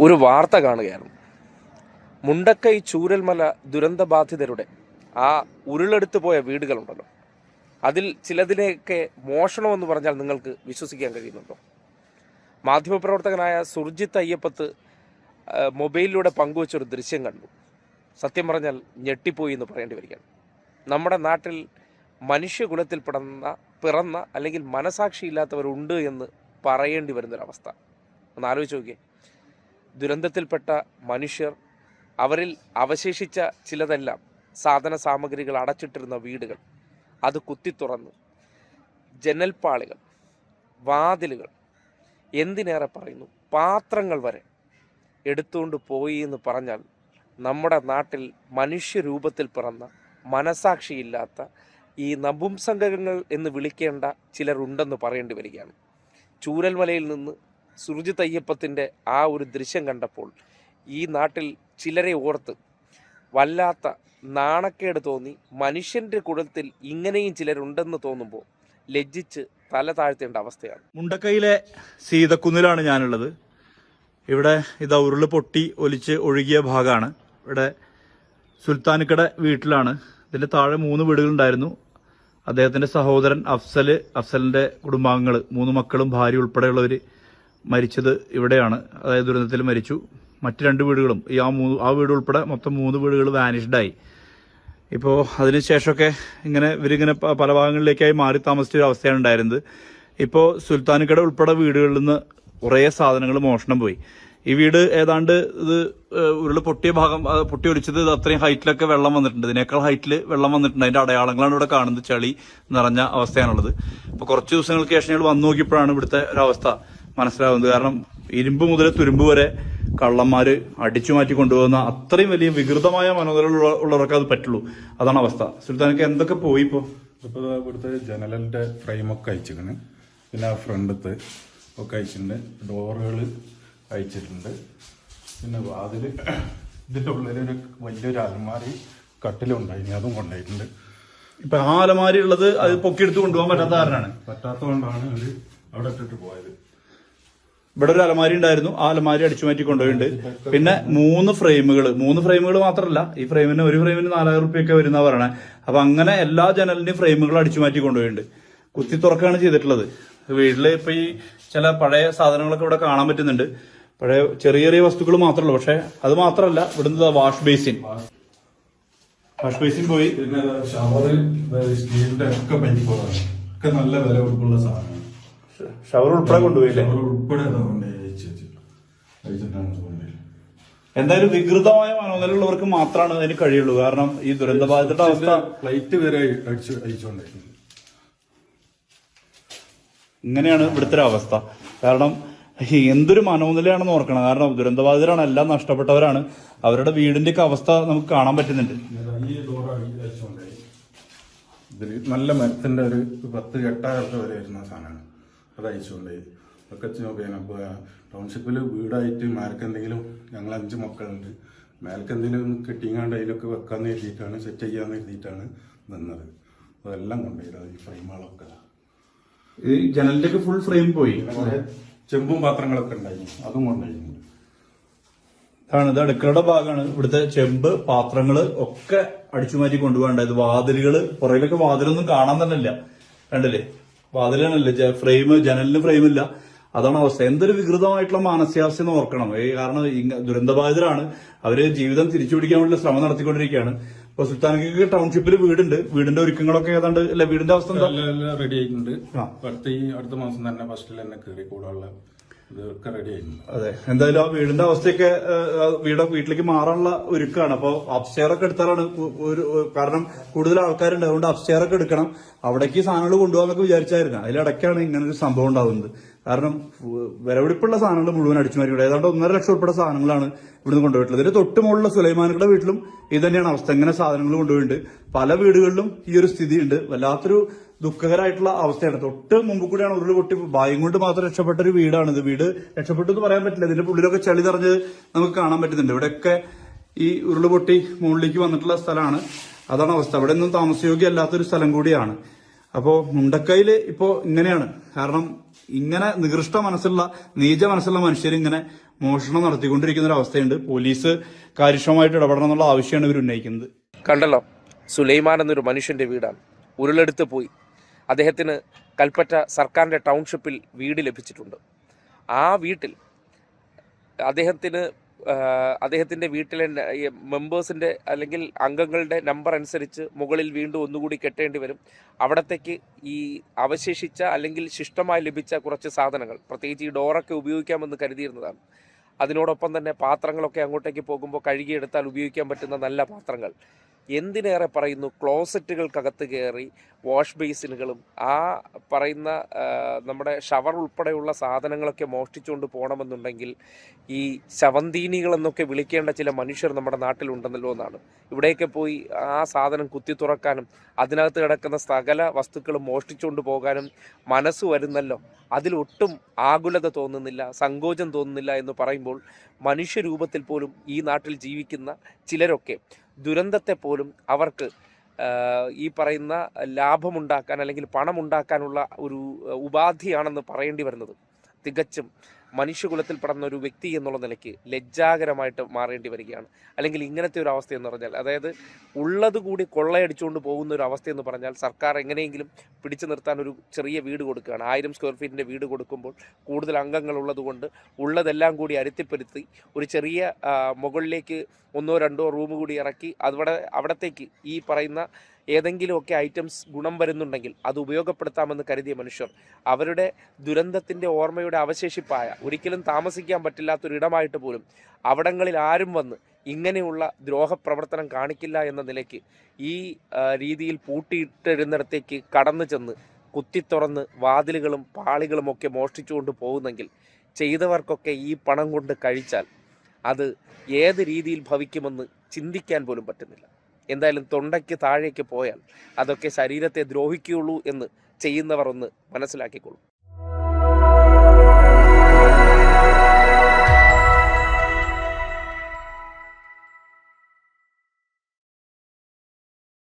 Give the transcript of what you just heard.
ഒരു വാർത്ത കാണുകയാണ്. മുണ്ടക്കൈ ചൂരൽമല ദുരന്തബാധിതരുടെ ആ ഉരുളെടുത്തു പോയ വീടുകളുണ്ടല്ലോ, അതിൽ ചിലതിനെയൊക്കെ മോഷണമെന്ന് പറഞ്ഞാൽ നിങ്ങൾക്ക് വിശ്വസിക്കാൻ കഴിയുന്നുണ്ടോ? മാധ്യമപ്രവർത്തകനായ സുർജിത്ത് അയ്യപ്പത്ത് മൊബൈലിലൂടെ പങ്കുവച്ചൊരു ദൃശ്യം കണ്ടു. സത്യം പറഞ്ഞാൽ ഞെട്ടിപ്പോയി എന്ന് പറയേണ്ടി വരികയാണ്. നമ്മുടെ നാട്ടിൽ മനുഷ്യകുലത്തിൽ പിറന്ന അല്ലെങ്കിൽ മനസാക്ഷിയില്ലാത്തവരുണ്ട് എന്ന് പറയേണ്ടി വരുന്നൊരവസ്ഥ ഒന്ന് ആലോചിച്ച് നോക്കിയേ. ദുരന്തത്തിൽപ്പെട്ട മനുഷ്യർ, അവരിൽ അവശേഷിച്ച ചിലതെല്ലാം സാധന സാമഗ്രികൾ അടച്ചിട്ടിരുന്ന വീടുകൾ, അത് കുത്തിത്തുറന്ന് ജനൽപ്പാളികൾ, വാതിലുകൾ, എന്തിനേറെ പറയുന്നു പാത്രങ്ങൾ വരെ എടുത്തുകൊണ്ട് പോയി എന്ന് പറഞ്ഞാൽ നമ്മുടെ നാട്ടിൽ മനുഷ്യരൂപത്തിൽ പിറന്ന മനസാക്ഷിയില്ലാത്ത ഈ നപുംസകങ്ങൾ എന്ന് വിളിക്കേണ്ട ചിലരുണ്ടെന്ന് പറയേണ്ടി വരികയാണ്. ചൂരൽമലയിൽ നിന്ന് സുർജിത്ത് അയ്യപ്പത്തിൻ്റെ ആ ഒരു ദൃശ്യം കണ്ടപ്പോൾ ഈ നാട്ടിൽ ചിലരെ ഓർത്ത് വല്ലാത്ത നാണക്കേട് തോന്നി. മനുഷ്യൻ്റെ കുലത്തിൽ ഇങ്ങനെയും ചിലരുണ്ടെന്ന് തോന്നുമ്പോൾ ലജ്ജിച്ച് തല താഴ്ത്തേണ്ട അവസ്ഥയാണ്. മുണ്ടക്കൈയിലെ സീതക്കുന്നിലാണ് ഞാനുള്ളത്. ഇവിടെ ഇതാ ഉരുള് പൊട്ടി ഒലിച്ച് ഒഴുകിയ ഭാഗമാണ്. ഇവിടെ സുൽത്താനിക്കട വീട്ടിലാണ്. ഇതിൻ്റെ താഴെ 3 വീടുകളുണ്ടായിരുന്നു. അദ്ദേഹത്തിൻ്റെ സഹോദരൻ അഫ്സലിൻ്റെ കുടുംബാംഗങ്ങൾ 3 മക്കളും ഭാര്യ ഉൾപ്പെടെയുള്ളവർ മരിച്ചത് ഇവിടെയാണ്. അതായത് ദുരന്തത്തിൽ മരിച്ചു. മറ്റ് 2 വീടുകളും ആ വീട് ഉൾപ്പെടെ മൊത്തം 3 വീടുകൾ വാനിഷ്ഡായി. ഇപ്പോൾ അതിനുശേഷമൊക്കെ ഇവരിങ്ങനെ പല ഭാഗങ്ങളിലേക്കായി മാറി താമസിച്ച ഒരു അവസ്ഥയാണ് ഉണ്ടായിരുന്നത്. ഇപ്പോൾ സുൽത്താനിക്കട ഉൾപ്പെടെ വീടുകളിൽ നിന്ന് കുറേ സാധനങ്ങൾ മോഷണം പോയി. ഈ വീട് ഏതാണ്ട് ഇത് ഉരുള് പൊട്ടിയ ഭാഗം പൊട്ടി ഒലിച്ചത് അത്രയും ഹൈറ്റിലൊക്കെ വെള്ളം വന്നിട്ടുണ്ട്. ഇതിനേക്കാൾ ഹൈറ്റിൽ വെള്ളം വന്നിട്ടുണ്ട്. അതിന്റെ അടയാളങ്ങളാണ് ഇവിടെ കാണുന്നത്. ചളി നിറഞ്ഞ അവസ്ഥയാണുള്ളത്. ഇപ്പോൾ കുറച്ച് ദിവസങ്ങൾക്ക് ശേഷം ഞങ്ങൾ വന്നു നോക്കിയപ്പോഴാണ് ഇവിടുത്തെ ഒരവസ്ഥ മനസ്സിലാവുന്നത്. കാരണം ഇരുമ്പ് മുതൽ തുരുമ്പ് വരെ കള്ളന്മാര് അടിച്ചു മാറ്റി കൊണ്ടുപോകുന്ന അത്രയും വലിയ വികൃതമായ മനോനില ഉള്ളവർക്ക് അത് പറ്റുള്ളൂ. അതാണ് അവസ്ഥ. സുൽത്താനക്ക് എന്തൊക്കെ പോയി ഇപ്പോൾ ഇവിടുത്തെ ജനലിന്റെ ഫ്രെയിമൊക്കെ അയച്ചിരിക്കണ്. പിന്നെ ആ ഫ്രണ്ടത്തെ ഒക്കെ അയച്ചിട്ടുണ്ട്. ഡോറുകൾ അയച്ചിട്ടുണ്ട്. പിന്നെ വാതില് ഇതിന്റെ ഉള്ളിലൊരു വലിയൊരു അലമാരി കട്ടിലുണ്ടായിരുന്നു, അതും കൊണ്ടുപോയിട്ടുണ്ട്. ഇപ്പൊ ആ അലമാരി ഉള്ളത് അത് പൊക്കിയെടുത്ത് കൊണ്ടുപോകാൻ പറ്റാത്തതുകൊണ്ടാണ് അവര് അവിടെ ഇട്ടിട്ട് പോയത്. ഇവിടെ ഒരു അലമാരി ഉണ്ടായിരുന്നു. ആ അലമാരി അടിച്ചു മാറ്റി കൊണ്ടുപോയിട്ടുണ്ട്. പിന്നെ 3 ഫ്രെയിമുകൾ മാത്രമല്ല, ഈ ഫ്രെയിമിന് ഒരു ഫ്രെയിമിന് 4000 റുപ്യൊക്കെ വരുന്ന പറയണേ. അപ്പൊ അങ്ങനെ എല്ലാ ജനലിന്റെയും ഫ്രെയിമുകൾ അടിച്ചു മാറ്റി കൊണ്ടുപോയിട്ടുണ്ട്. കുത്തി തുറക്കുകയാണ് ചെയ്തിട്ടുള്ളത്. വീട്ടില് ഇപ്പൊ ഈ ചില പഴയ സാധനങ്ങളൊക്കെ ഇവിടെ കാണാൻ പറ്റുന്നുണ്ട്. പഴയ ചെറിയ ചെറിയ വസ്തുക്കൾ മാത്രമല്ല. പക്ഷെ അത് മാത്രമല്ല, ഇവിടുന്ന് വാഷ് ബേസിൻ പോയി. പിന്നെ ഷവറ്, സ്റ്റീലിന്റെ ഒക്കെ പൈപ്പുകളാണ്. ഒക്കെ നല്ല വില കൊടുക്കുള്ള സാധനമാണ്. ഷവർ ഉൾപ്പെടെ കൊണ്ടുപോയില്ലേ? ഉൾപ്പെടെ എന്തായാലും വികൃതമായ മനോനിലയുള്ളവർക്ക് മാത്രമാണ് അതിന് കഴിയുള്ളൂ. കാരണം ഈ ദുരന്തബാധിതരുടെ അവസ്ഥ ഫ്ലൈറ്റ് വരെ അയച്ചുകൊണ്ടായിരുന്നു. ഇങ്ങനെയാണ് ഇവിടുത്തെ ഒരു അവസ്ഥ. കാരണം എന്തൊരു മനോനിലയാണെന്ന് ഓർക്കണം. കാരണം ദുരന്തബാധിതരാണ്, എല്ലാം നഷ്ടപ്പെട്ടവരാണ്. അവരുടെ വീടിന്റെ അവസ്ഥ നമുക്ക് കാണാൻ പറ്റുന്നുണ്ട്. ഇതിൽ നല്ല മരത്തിന്റെ ഒരു 10,000-8,000 വരെ വരുന്ന സാധനമാണ്. അത് അയച്ചുകൊണ്ടേ ഒക്കെ പിന്നെ ടൗൺഷിപ്പിൽ വീടായിട്ട് മേൽക്കെന്തെങ്കിലും, ഞങ്ങൾ 5 മക്കളുണ്ട്, മേൽക്കെന്തെങ്കിലും കെട്ടിങ്ങാണ്ട് അതിലൊക്കെ വെക്കാന്ന് എഴുതിയിട്ടാണ്, സെറ്റ് ചെയ്യാന്ന് എഴുതിയിട്ടാണ് നിന്നത്. അതെല്ലാം കൊണ്ടുപോയത് ഈ ഫ്രെയിമുകളൊക്കെ. ഈ ജനലിന്റെ ഒക്കെ ഫുൾ ഫ്രെയിം പോയി. ചെമ്പും പാത്രങ്ങളൊക്കെ ഉണ്ടായിരുന്നു, അതും കൊണ്ടായിരുന്നു. ഇത് അടുക്കളയുടെ ഭാഗമാണ്. ഇവിടുത്തെ ചെമ്പ് പാത്രങ്ങള് ഒക്കെ അടിച്ചു മാറ്റി കൊണ്ടുപോകണ്ടായത്. വാതിലുകള്, പുറകിലൊക്കെ വാതിലൊന്നും കാണാൻ തന്നെ ഇല്ല. കണ്ടില്ലേ, വാതിലാണല്ലേ ജനലിന് ഫ്രെയിമില്ല. അതാണ് അവസ്ഥ. എന്തൊരു വികൃതമായിട്ടുള്ള മാനസികാവസ്ഥ എന്ന് ഓർക്കണം. കാരണം ദുരന്തബാധിതരാണ്. അവര് ജീവിതം തിരിച്ചു പിടിക്കാൻ വേണ്ടി ശ്രമം നടത്തിക്കൊണ്ടിരിക്കുകയാണ്. ഇപ്പൊ സുൽത്താനക്ക് ടൗൺഷിപ്പിൽ വീടുണ്ട്. വീടിന്റെ ഒരുക്കങ്ങളൊക്കെ ഏതാണ്ട് അല്ലെ? വീടിന്റെ അവസ്ഥ എന്താ? റെഡി ആയിട്ടുണ്ട്. അടുത്ത മാസം തന്നെ ഫസ്റ്റിൽ തന്നെ കയറി കൂടാനുള്ള ഇതൊക്കെ റെഡി ആയിട്ടുണ്ട്. അതെ, എന്തായാലും ആ വീടിന്റെ അവസ്ഥയൊക്കെ വീട്ടിലേക്ക് മാറാനുള്ള ഒരുക്കാണ്. അപ്പൊ അപ്സ്റ്റെയറൊക്കെ എടുത്താലാണ് കാരണം കൂടുതൽ ആൾക്കാരുണ്ട്. അതുകൊണ്ട് അപ്സ്റ്റെയറൊക്കെ എടുക്കണം. അവിടേക്ക് സാധനങ്ങൾ കൊണ്ടുപോകാന്നൊക്കെ വിചാരിച്ചായിരുന്നു. അതിലിടയ്ക്കാണ് ഇങ്ങനൊരു സംഭവം ഉണ്ടാകുന്നത്. കാരണം വിലപിടിപ്പുള്ള സാധനങ്ങൾ മുഴുവൻ അടിച്ചു മാറ്റി. ഏതാണ്ട് 1.5 ലക്ഷം ഉൾപ്പെടെ സാധനങ്ങളാണ് ഇവിടുന്ന് കൊണ്ടുപോയിട്ടുള്ളത്. ഇതിന് തൊട്ട് മുകളിലുള്ള സുലൈമാനുകളുടെ വീട്ടിലും ഇത് തന്നെയാണ് അവസ്ഥ. ഇങ്ങനെ സാധനങ്ങൾ കൊണ്ടുപോയിട്ടുണ്ട്. പല വീടുകളിലും ഈ ഒരു സ്ഥിതിയുണ്ട്. വല്ലാത്തൊരു ദുഃഖകരമായിട്ടുള്ള അവസ്ഥയാണ്. തൊട്ട് മുമ്പ് കൂടിയാണ് ഉരുള് പൊട്ടി. ഭാഗ്യം കൊണ്ട് മാത്രം രക്ഷപ്പെട്ട ഒരു വീടാണിത്. വീട് രക്ഷപ്പെട്ടു എന്ന് പറയാൻ പറ്റില്ല. ഇതിന്റെ ഉള്ളിലൊക്കെ ചളി നിറഞ്ഞ് നമുക്ക് കാണാൻ പറ്റുന്നുണ്ട്. ഇവിടെയൊക്കെ ഈ ഉരുള് പൊട്ടി മുകളിലേക്ക് വന്നിട്ടുള്ള സ്ഥലമാണ്. അതാണ് അവസ്ഥ. ഇവിടെ ഒന്നും താമസയോഗ്യമല്ലാത്തൊരു സ്ഥലം കൂടിയാണ്. അപ്പോൾ മുണ്ടക്കൈയില് ഇപ്പോ ഇങ്ങനെയാണ്. കാരണം ഇങ്ങനെ നികൃഷ്ട മനസ്സുള്ള നീച മനസ്സുള്ള മനുഷ്യർ ഇങ്ങനെ മോഷണം നടത്തിക്കൊണ്ടിരിക്കുന്ന ഒരു അവസ്ഥയുണ്ട്. പോലീസ് കാര്യക്ഷമമായിട്ട് ഇടപെടണം എന്നുള്ള ആവശ്യമാണ് ഇവർ ഉന്നയിക്കുന്നത്. കണ്ടല്ലോ, സുലൈമാൻ എന്നൊരു മനുഷ്യൻ്റെ വീടാണ് ഉരുളെടുത്ത് പോയി. അദ്ദേഹത്തിന് കൽപ്പറ്റ സർക്കാരിൻ്റെ ടൗൺഷിപ്പിൽ വീട് ലഭിച്ചിട്ടുണ്ട്. ആ വീട്ടിൽ അദ്ദേഹത്തിൻ്റെ വീട്ടിലെ മെമ്പേഴ്സിൻ്റെ അല്ലെങ്കിൽ അംഗങ്ങളുടെ നമ്പർ അനുസരിച്ച് മുകളിൽ വീണ്ടും ഒന്നുകൂടി കെട്ടേണ്ടി വരും. അവിടത്തേക്ക് ഈ അവശേഷിച്ച അല്ലെങ്കിൽ ശിഷ്ടമായി ലഭിച്ച കുറച്ച് സാധനങ്ങൾ, പ്രത്യേകിച്ച് ഈ ഡോറൊക്കെ ഉപയോഗിക്കാമെന്ന് കരുതിയിരുന്നതാണ്. അതിനോടൊപ്പം തന്നെ പാത്രങ്ങളൊക്കെ അങ്ങോട്ടേക്ക് പോകുമ്പോൾ കഴുകിയെടുത്താൽ ഉപയോഗിക്കാൻ പറ്റുന്ന നല്ല പാത്രങ്ങൾ, എന്തിനേറെ പറയുന്നു ക്ലോസറ്റുകൾക്കകത്ത് കയറി വാഷ് ബേസിനുകളും ആ പറയുന്ന നമ്മുടെ ഷവർ ഉൾപ്പെടെയുള്ള സാധനങ്ങളൊക്കെ മോഷ്ടിച്ചുകൊണ്ട് പോകണമെന്നുണ്ടെങ്കിൽ ഈ ശവന്തീനികളെന്നൊക്കെ വിളിക്കേണ്ട ചില മനുഷ്യർ നമ്മുടെ നാട്ടിലുണ്ടെന്നല്ലോ എന്നാണ്. ഇവിടെയൊക്കെ പോയി ആ സാധനം കുത്തി തുറക്കാനും അതിനകത്ത് കിടക്കുന്ന സകല വസ്തുക്കളും മോഷ്ടിച്ചുകൊണ്ട് പോകാനും മനസ്സ് വരുന്നല്ലോ. അതിലൊട്ടും ആകുലത തോന്നുന്നില്ല, സങ്കോചം തോന്നുന്നില്ല എന്ന് പറയുമ്പോൾ മനുഷ്യരൂപത്തിൽ പോലും ഈ നാട്ടിൽ ജീവിക്കുന്ന ചിലരൊക്കെ ദുരന്തത്തെ പോലും അവർക്ക് ഈ പറയുന്ന ലാഭമുണ്ടാക്കാൻ അല്ലെങ്കിൽ പണമുണ്ടാക്കാനുള്ള ഒരു ഉപാധിയാണെന്ന് പറയേണ്ടി വരുന്നത് തികച്ചും മനുഷ്യകുലത്തിൽ പെടുന്ന ഒരു വ്യക്തി എന്നുള്ള നിലയ്ക്ക് ലജ്ജാകരമായിട്ട് മാറേണ്ടി വരികയാണ്. അല്ലെങ്കിൽ ഇങ്ങനത്തെ ഒരു അവസ്ഥ എന്ന് പറഞ്ഞാൽ, അതായത് ഉള്ളത് കൂടി കൊള്ളയടിച്ചുകൊണ്ട് പോകുന്ന ഒരു അവസ്ഥ എന്ന് പറഞ്ഞാൽ, സർക്കാർ എങ്ങനെയെങ്കിലും പിടിച്ചു നിർത്താൻ ഒരു ചെറിയ വീട് കൊടുക്കുകയാണ്. 1000 സ്ക്വയർ ഫീറ്റിൻ്റെ വീട് കൊടുക്കുമ്പോൾ കൂടുതൽ അംഗങ്ങൾ ഉള്ളതുകൊണ്ട് ഉള്ളതെല്ലാം കൂടി അരുത്തിപ്പെടുത്തി ഒരു ചെറിയ മുകളിലേക്ക് 1-2 റൂം കൂടി ഇറക്കി അവിടത്തേക്ക് ഈ പറയുന്ന ഏതെങ്കിലുമൊക്കെ ഐറ്റംസ് ഗുണം വരുന്നുണ്ടെങ്കിൽ അത് ഉപയോഗപ്പെടുത്താമെന്ന് കരുതിയ മനുഷ്യർ അവരുടെ ദുരന്തത്തിൻ്റെ ഓർമ്മയുടെ അവശേഷിപ്പായ ഒരിക്കലും താമസിക്കാൻ പറ്റില്ലാത്തൊരിടമായിട്ട് പോലും അവിടങ്ങളിൽ ആരും വന്ന് ഇങ്ങനെയുള്ള ദ്രോഹപ്രവർത്തനം കാണിക്കില്ല എന്ന നിലയ്ക്ക് ഈ രീതിയിൽ പൂട്ടിയിട്ടിരുന്നിടത്തേക്ക് കടന്നു ചെന്ന് കുത്തിത്തുറന്ന് വാതിലുകളും പാളികളും ഒക്കെ മോഷ്ടിച്ചുകൊണ്ട് പോകുന്നെങ്കിൽ ചെയ്തവർക്കൊക്കെ ഈ പണം കൊണ്ട് കഴിച്ചാൽ അത് ഏത് രീതിയിൽ ഭവിക്കുമെന്ന് ചിന്തിക്കാൻ പോലും പറ്റുന്നില്ല. എന്തായാലും തൊണ്ടയ്ക്ക് താഴേക്ക് പോയാൽ അതൊക്കെ ശരീരത്തെ ദ്രോഹിക്കുകയുള്ളൂ എന്ന് ചെയ്യുന്നവർ ഒന്ന് മനസ്സിലാക്കിക്കൊള്ളും.